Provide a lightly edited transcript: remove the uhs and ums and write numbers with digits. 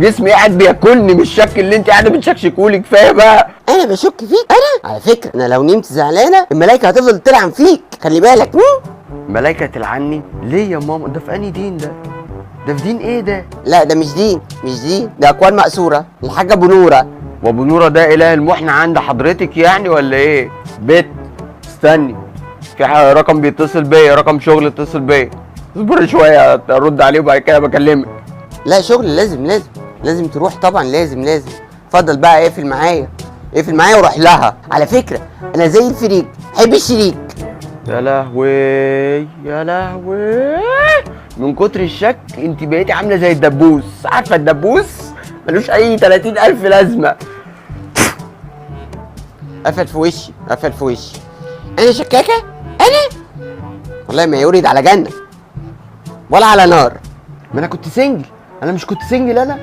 جسمي قاعد بياكلني من الشك اللي انت قاعده بتشكشكولي. كفايه بقى. انا بشك فيك؟ انا على فكره انا لو نمت زعلانه الملايكه هتفضل تلعن فيك، خلي بالك. ملايكه تلعني ليه يا ماما؟ ده في انهي دين ده؟ ده في دين ايه ده؟ لا ده مش دين، مش دين، ده اقوال مأثوره الحاجه ابو نوره. وابو نوره ده اله المحنه عند حضرتك يعني ولا ايه؟ بت استني، في رقم بيتصل بيا، رقم شغل اتصل بيا. اصبري شويه ارد عليه وبعد كده بكلمك. لا شغل لازم تروح طبعا، لازم. اتفضل بقى اقفل معايا وروح لها. على فكره انا زي الفريق، حب الشريك. يا لهوي يا لهوي، من كتر الشك انت بقيتي عامله زي الدبوس. عارفه الدبوس ملوش اي 30,000 لازمه. قفل في وشي. انا شكاكه؟ انا والله ما يورد على جنه ولا على نار. ما انا كنت سنجل. انا مش كنت سنجل انا؟